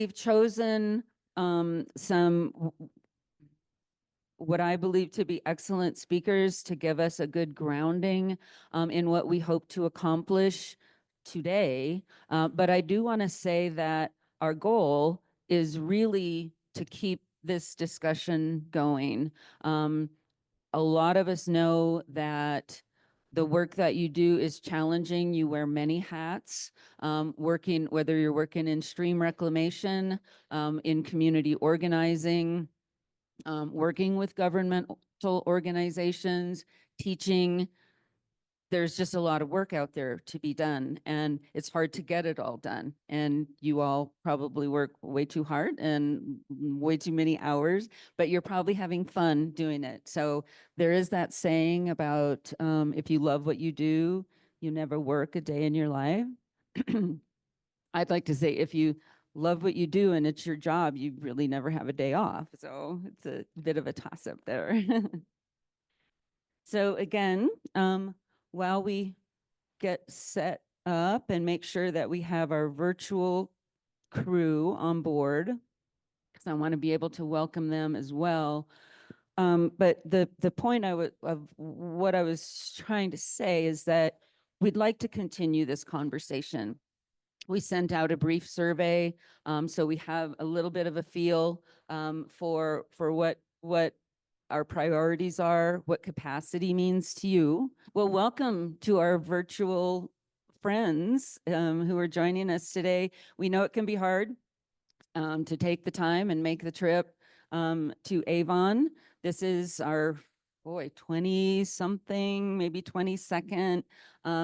We've chosen some what I believe to be excellent speakers to give us a good grounding in what we hope to accomplish today. But I do want to say that our goal is really to keep this discussion going. A lot of us know that the work that you do is challenging. You wear many hats, working, whether you're working in stream reclamation, in community organizing, working with governmental organizations, teaching. There's just a lot of work out there to be done, and it's hard to get it all done. And you all probably work way too hard and way too many hours, but you're probably having fun doing it. So there is that saying about if you love what you do, you never work a day in your life. I'd like to say if you love what you do and it's your job, you really never have a day off. So it's a bit of a toss up there. So again, while we get set up and make sure that we have our virtual crew on board, because I want to be able to welcome them as well. But the point of what I was trying to say is that we'd like to continue this conversation. We sent out a brief survey, so we have a little bit of a feel for what our priorities are, what capacity means to you. Well, welcome to our virtual friends who are joining us today. We know it can be hard to take the time and make the trip to Avon. This is our 20 something, maybe 22nd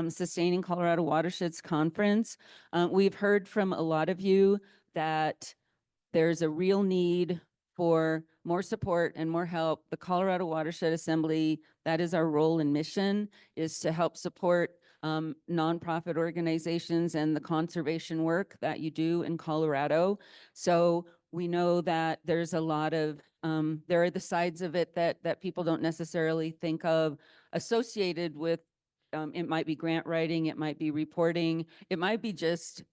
Sustaining Colorado Watersheds Conference. We've heard from a lot of you that there's a real need for more support and more help. The Colorado Watershed Assembly, that is our role and mission, is to help support nonprofit organizations and the conservation work that you do in Colorado. So we know that there's a lot of, there are the sides of it that people don't necessarily think of associated with, it might be grant writing, it might be reporting, it might be just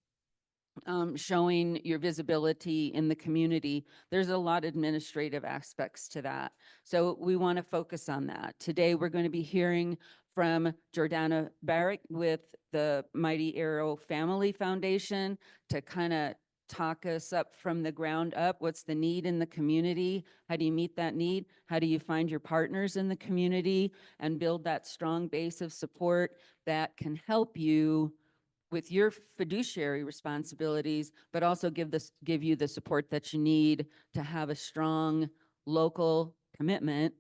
showing your visibility in the community. There's a lot of administrative aspects to that. So we want to focus on that. Today, we're going to be hearing from Jordana Barrick with the Mighty Arrow Family Foundation to kind of talk us up from the ground up. What's the need in the community? How do you meet that need? How do you find your partners in the community and build that strong base of support that can help you with your fiduciary responsibilities, but also give you the support that you need to have a strong local commitment,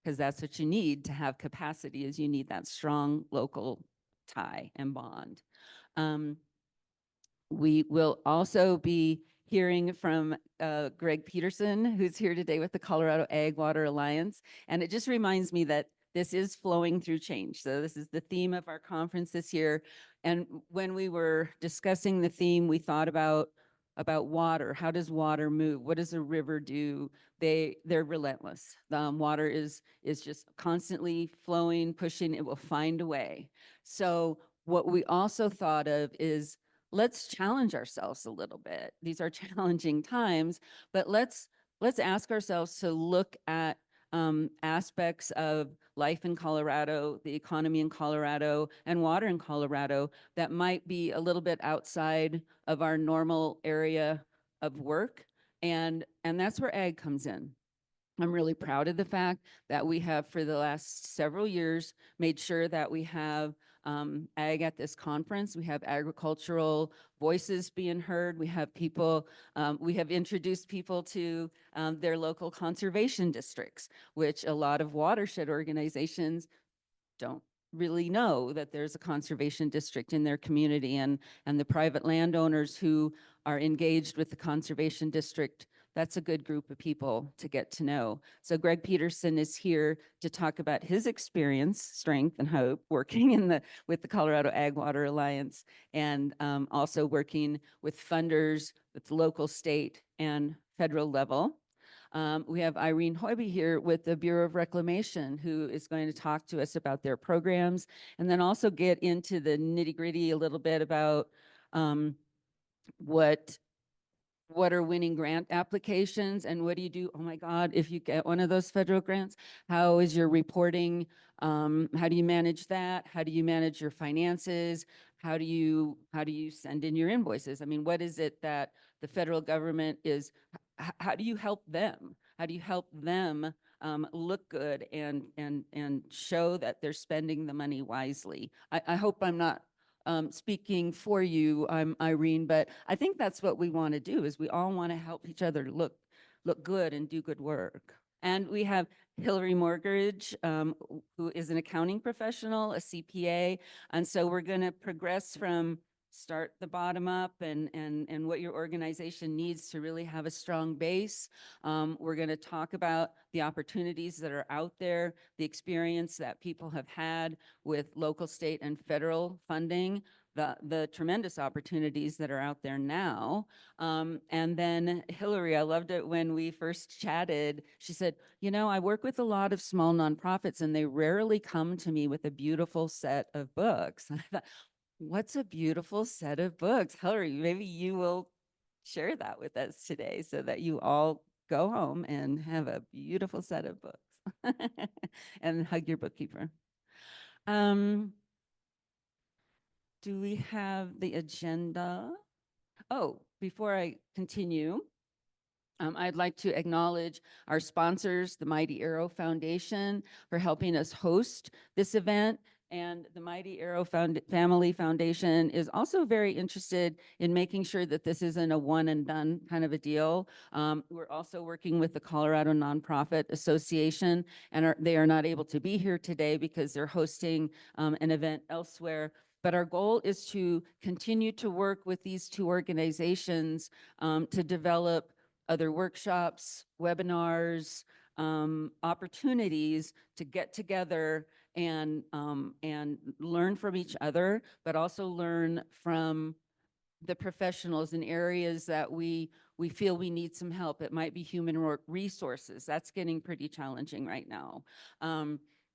because that's what you need to have capacity, is you need that strong local tie and bond. We will also be hearing from Greg Peterson, who's here today with the Colorado Ag Water Alliance. And it just reminds me that this is flowing through change. So this is the theme of our conference this year. And when we were discussing the theme, we thought about water. How does water move? What does a river do? They're relentless. Water is just constantly flowing, pushing. It will find a way. So what we also thought of is, let's challenge ourselves a little bit. These are challenging times, but let's ask ourselves to look at aspects of life in Colorado, the economy in Colorado, and water in Colorado that might be a little bit outside of our normal area of work. And that's where ag comes in. I'm really proud of the fact that we have, for the last several years, made sure that we have ag at this conference. We have agricultural voices being heard. We have people, we have introduced people to their local conservation districts, which a lot of watershed organizations don't really know that there's a conservation district in their community, and the private landowners who are engaged with the conservation district. That's a good group of people to get to know. So Greg Peterson is here to talk about his experience, strength, and hope working with the Colorado Ag Water Alliance, and also working with funders at the local, state, and federal level. We have Irene Hoiby here with the Bureau of Reclamation, who is going to talk to us about their programs, and then also get into the nitty-gritty a little bit about what what are winning grant applications and what do you do? Oh my God, if you get one of those federal grants, how is your reporting? How do you manage that? How do you manage your finances? How do you send in your invoices? I mean, what is it that the federal government is, how do you help them? How do you help them look good and show that they're spending the money wisely? I hope I'm not speaking for you, Irene, but I think that's what we want to do is we all want to help each other look good and do good work. And we have Hillary Morgridge, who is an accounting professional, a CPA. And so we're going to progress from start the bottom up and what your organization needs to really have a strong base. We're going to talk about the opportunities that are out there, the experience that people have had with local, state, and federal funding, the tremendous opportunities that are out there now. And then Hillary, I loved it when we first chatted. She said, you know, I work with a lot of small nonprofits and they rarely come to me with a beautiful set of books. And I thought, what's a beautiful set of books? Hillary, maybe you will share that with us today so that you all go home and have a beautiful set of books and hug your bookkeeper. Do we have the agenda? Oh, before I continue, I'd like to acknowledge our sponsors, the Mighty Arrow Foundation, for helping us host this event. And the Mighty Arrow Family Foundation is also very interested in making sure that this isn't a one and done kind of a deal. We're also working with the Colorado Nonprofit Association, and they are not able to be here today because they're hosting an event elsewhere. But our goal is to continue to work with these two organizations to develop other workshops, webinars, opportunities to get together and learn from each other, but also learn from the professionals in areas that we feel we need some help. It might be human resources. That's getting pretty challenging right now.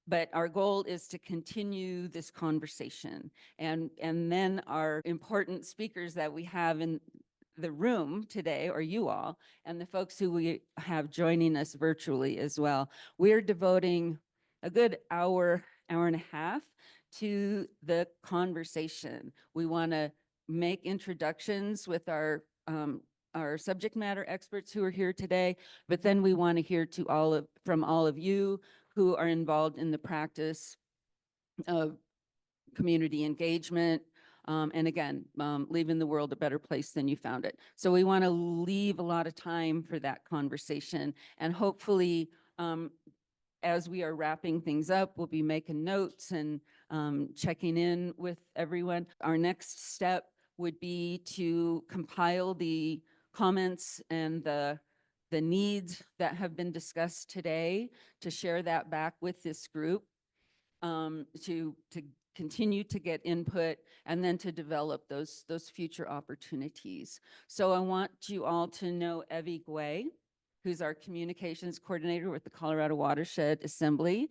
But our goal is to continue this conversation. And then our important speakers that we have in the room today, or you all, and the folks who we have joining us virtually as well. We're devoting a good hour and a half to the conversation. We want to make introductions with our subject matter experts who are here today, but then we want to hear from all of you who are involved in the practice of community engagement, and again, leaving the world a better place than you found it. So we want to leave a lot of time for that conversation, and hopefully, as we are wrapping things up, we'll be making notes and checking in with everyone. Our next step would be to compile the comments and the needs that have been discussed today, to share that back with this group, to continue to get input and then to develop those future opportunities. So I want you all to know Evie Guay, who's our communications coordinator with the Colorado Watershed Assembly.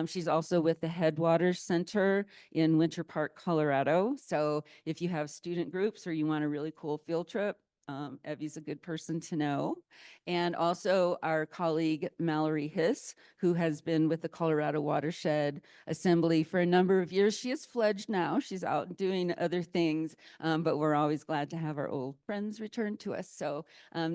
She's also with the Headwaters Center in Winter Park, Colorado. So if you have student groups or you want a really cool field trip, Evie's a good person to know. And also our colleague Mallory Hiss, who has been with the Colorado Watershed Assembly for a number of years. She is fledged now. She's out doing other things, but we're always glad to have our old friends return to us. So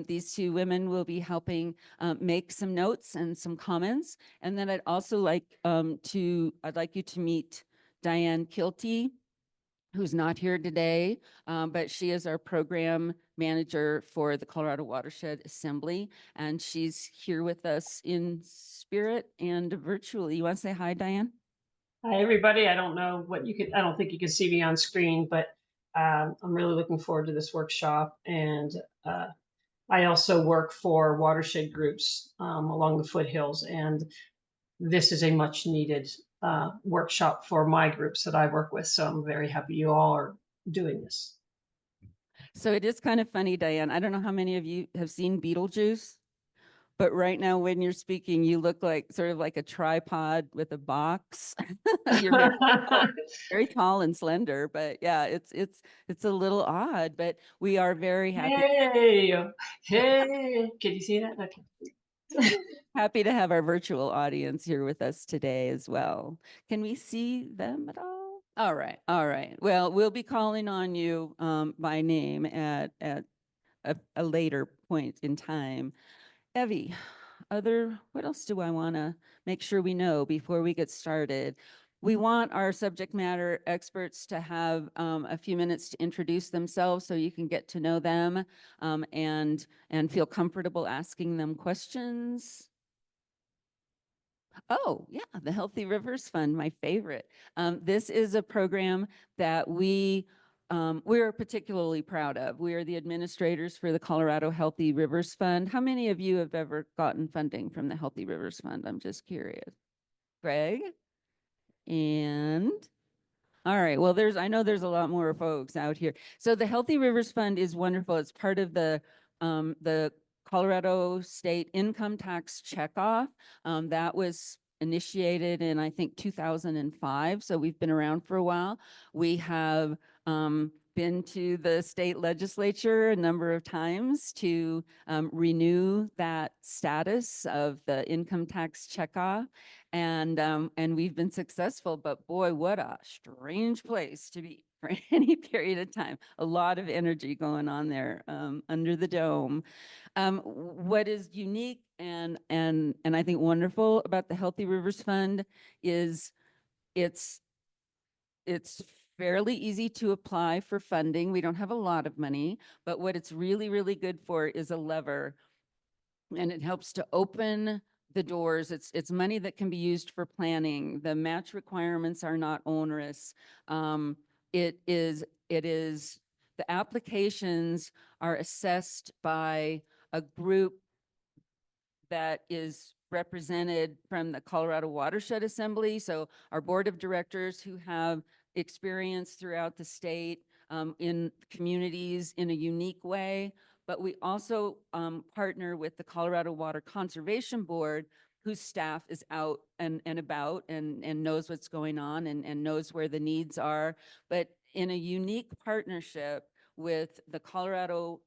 these two women will be helping make some notes and some comments. And then I'd also like I'd like you to meet Diane Kilty, who's not here today, but she is our program manager for the Colorado Watershed Assembly, and she's here with us in spirit and virtually. You want to say hi, Diane? Hi, everybody. I don't know what you could, I don't think you can see me on screen, but I'm really looking forward to this workshop. And I also work for watershed groups along the foothills. And this is a much needed workshop for my groups that I work with. So I'm very happy you all are doing this. So it is kind of funny, Diane. I don't know how many of you have seen Beetlejuice. But right now, when you're speaking, you look like sort of like a tripod with a box. You're very tall and slender, but yeah, it's a little odd, but we are very happy Hey, hey, can you see that? Okay. happy to have our virtual audience here with us today as well. Can we see them at all? All right, all right. Well, we'll be calling on you by name at a later point in time. Evie, what else do I want to make sure we know before we get started? We want our subject matter experts to have a few minutes to introduce themselves so you can get to know them and feel comfortable asking them questions. Oh, yeah, the Healthy Rivers Fund, my favorite. This is a program that we're particularly proud of. We are the administrators for the Colorado Healthy Rivers Fund. How many of you have ever gotten funding from the Healthy Rivers Fund? I'm just curious. Greg? And all right. Well, I know there's a lot more folks out here. So the Healthy Rivers Fund is wonderful. It's part of the Colorado State Income Tax Checkoff. That was initiated in, I think, 2005. So we've been around for a while. We have been to the state legislature a number of times to renew that status of the income tax checkoff and we've been successful, but boy, what a strange place to be for any period of time. A lot of energy going on there under the dome. What is unique and I think wonderful about the Healthy Rivers Fund is it's it's fairly easy to apply for funding. We don't have a lot of money, but what it's really, really good for is a lever, and it helps to open the doors. It's money that can be used for planning. The match requirements are not onerous. It is the applications are assessed by a group that is represented from the Colorado Watershed Assembly. So our board of directors who have experience throughout the state in communities in a unique way. But we also partner with the Colorado Water Conservation Board, whose staff is out and about and knows what's going on and knows where the needs are. But in a unique partnership with the Colorado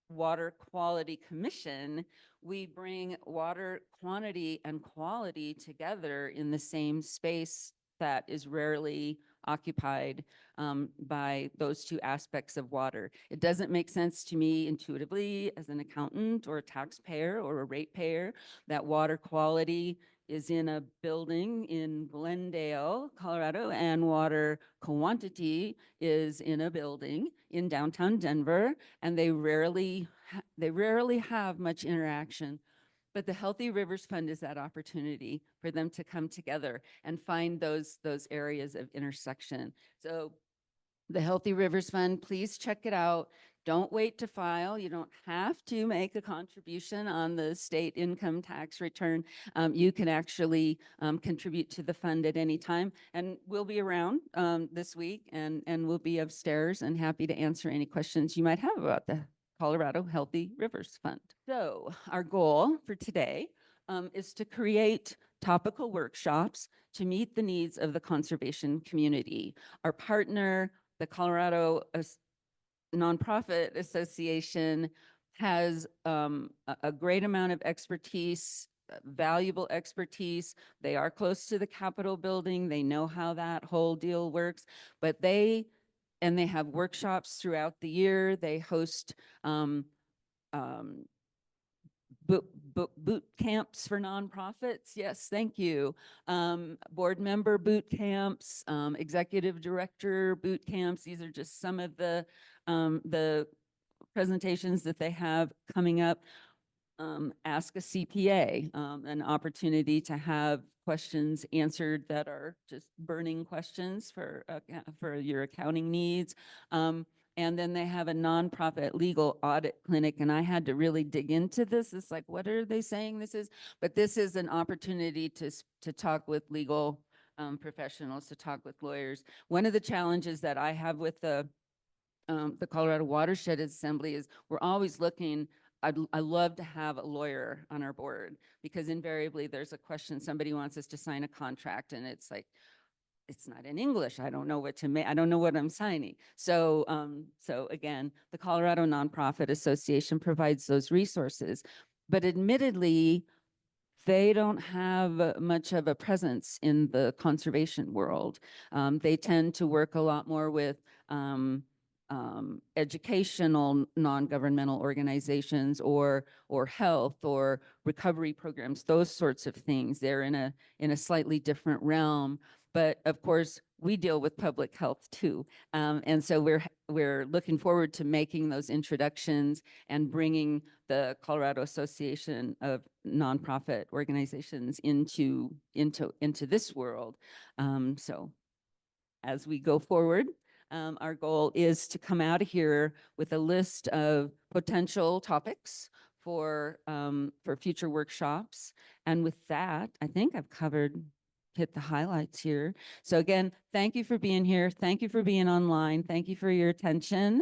Water Quality Commission, we bring water quantity and quality together in the same space that is rarely occupied by those two aspects of water. It doesn't make sense to me intuitively as an accountant or a taxpayer or a ratepayer that water quality is in a building in Glendale, Colorado, and water quantity is in a building in downtown Denver, and they rarely have much interaction. But the Healthy Rivers Fund is that opportunity for them to come together and find those areas of intersection. So the Healthy Rivers Fund, please check it out. Don't wait to file. You don't have to make a contribution on the state income tax return. You can actually contribute to the fund at any time. And we'll be around this week and we'll be upstairs and happy to answer any questions you might have about the Colorado Healthy Rivers Fund. So our goal for today is to create topical workshops to meet the needs of the conservation community. Our partner, the Colorado Nonprofit Association, has a great amount of expertise, valuable expertise. They are close to the Capitol building. They know how that whole deal works, but they have workshops throughout the year. They host um, boot camps for nonprofits. Yes, thank you. Board member boot camps, executive director boot camps. These are just some of the presentations that they have coming up. Ask a CPA, an opportunity to have questions answered that are just burning questions for your accounting needs. And then they have a nonprofit legal audit clinic, and I had to really dig into this. It's like, what are they saying this is? But this is an opportunity to talk with legal professionals, to talk with lawyers. One of the challenges that I have with the Colorado Watershed Assembly is we're always looking I love to have a lawyer on our board, because invariably there's a question, somebody wants us to sign a contract and it's like, it's not in English. I don't know what to make. I don't know what I'm signing. So, so again, the Colorado Nonprofit Association provides those resources, but admittedly, they don't have much of a presence in the conservation world. They tend to work a lot more with educational non-governmental organizations, or health or recovery programs, those sorts of things. They're in a slightly different realm. But of course, we deal with public health too. And so we're looking forward to making those introductions and bringing the Colorado Association of Nonprofit Organizations into this world. So as we go forward, our goal is to come out of here with a list of potential topics for future workshops. And with that, I think I've hit the highlights here. So again, thank you for being here. Thank you for being online. Thank you for your attention.